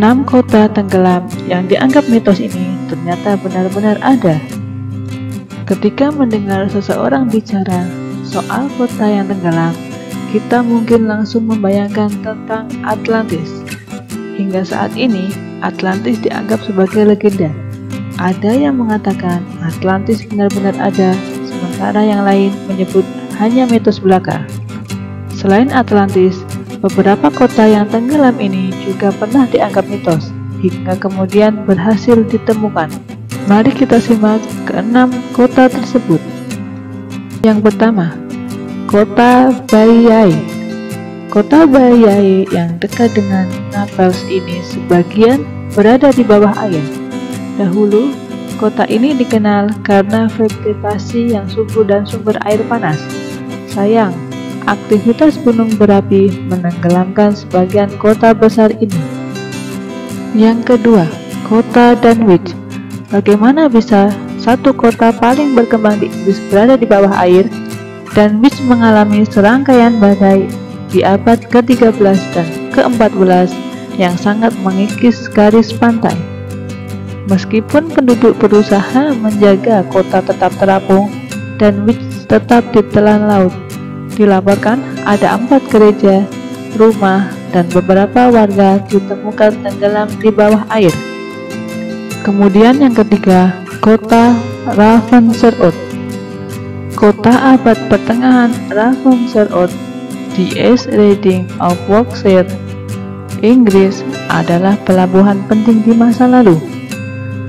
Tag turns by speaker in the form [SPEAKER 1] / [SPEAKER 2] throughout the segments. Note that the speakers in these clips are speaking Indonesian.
[SPEAKER 1] 6 kota tenggelam yang dianggap mitos ini ternyata benar-benar ada. Ketika mendengar seseorang bicara soal kota yang tenggelam, kita mungkin langsung membayangkan tentang Atlantis. Hingga saat ini, Atlantis dianggap sebagai legenda. Ada yang mengatakan Atlantis benar-benar ada, sementara yang lain menyebut hanya mitos belaka. Selain Atlantis, beberapa kota yang tenggelam ini juga pernah dianggap mitos, hingga kemudian berhasil ditemukan. Mari kita simak ke-6 kota tersebut. Yang pertama, Kota Baiae. Kota Baiae yang dekat dengan Naples ini sebagian berada di bawah air. Dahulu, kota ini dikenal karena vegetasi yang subur dan sumber air panas. Sayang, aktivitas gunung berapi menenggelamkan sebagian kota besar ini. Yang kedua, Kota Dunwich. Bagaimana bisa satu kota paling berkembang di Inggris berada di bawah air? Dunwich mengalami serangkaian badai di abad ke-13 dan ke-14 yang sangat mengikis garis pantai. Meskipun penduduk berusaha menjaga kota tetap terapung, Dunwich tetap ditelan laut. Dilaporkan ada 4 gereja, rumah, dan beberapa warga ditemukan tenggelam di bawah air. Kemudian yang ketiga, Kota Ravensworth. Kota abad pertengahan Ravensworth di East Riding of Yorkshire, Inggris adalah pelabuhan penting di masa lalu.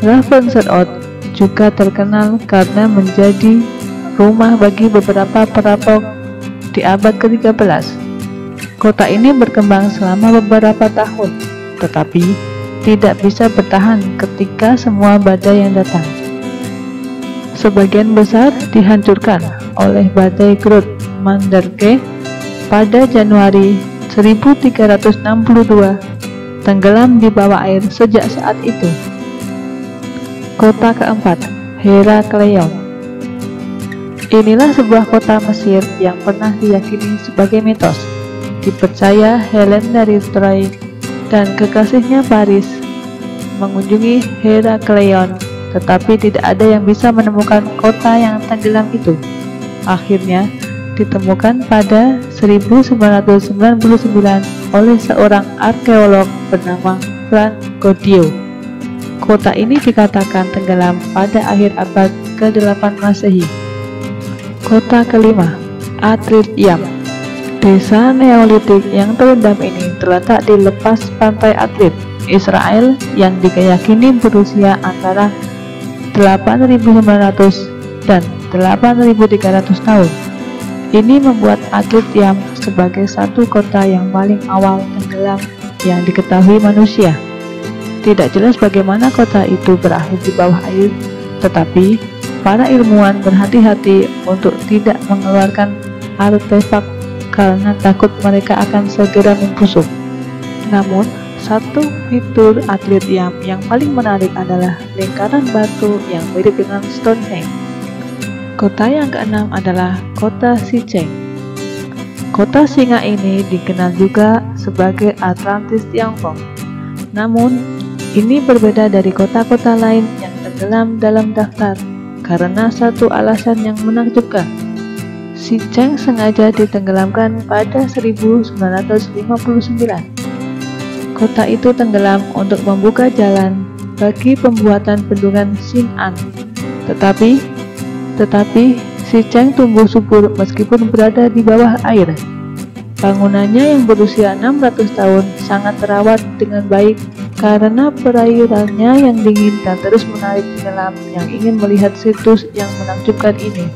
[SPEAKER 1] Ravensworth juga terkenal karena menjadi rumah bagi beberapa perampok di abad ke-13. Kota ini berkembang selama beberapa tahun, tetapi tidak bisa bertahan ketika semua badai yang datang. Sebagian besar dihancurkan oleh badai Groot Manderke pada Januari 1362, tenggelam di bawah air sejak saat itu. Kota keempat, Herakleion. Inilah sebuah kota Mesir yang pernah diyakini sebagai mitos. Dipercaya Helen dari Troy dan kekasihnya Paris mengunjungi Herakleion, tetapi tidak ada yang bisa menemukan kota yang tenggelam itu. Akhirnya ditemukan pada 1999 oleh seorang arkeolog bernama Frank Goddio. Kota ini dikatakan tenggelam pada akhir abad ke-8 Masehi. Kota kelima, Atlit-Yam. Desa Neolitik yang terendam ini terletak di lepas pantai Atlit, Israel, yang diyakini berusia antara 8.900 dan 8.300 tahun. Ini membuat Atlit-Yam sebagai satu kota yang paling awal tenggelam yang diketahui manusia. Tidak jelas bagaimana kota itu berakhir di bawah air, tetapi para ilmuwan berhati-hati untuk tidak mengeluarkan artefak karena takut mereka akan segera membusuk. Namun, satu fitur Atlit-Yam yang paling menarik adalah lingkaran batu yang mirip dengan Stonehenge. Kota yang keenam adalah Kota Sicheng. Kota singa ini dikenal juga sebagai Atlantis Tiongkok. Namun, ini berbeda dari kota-kota lain yang tenggelam dalam daftar karena satu alasan yang menakjubkan. Sicheng sengaja ditenggelamkan pada 1959. Kota itu tenggelam untuk membuka jalan bagi pembuatan bendungan Xin'an. Tetapi Sicheng tumbuh subur meskipun berada di bawah air. Bangunannya yang berusia 600 tahun sangat terawat dengan baik karena perairannya yang dingin dan terus menarik penyelam yang ingin melihat situs yang menakjubkan ini.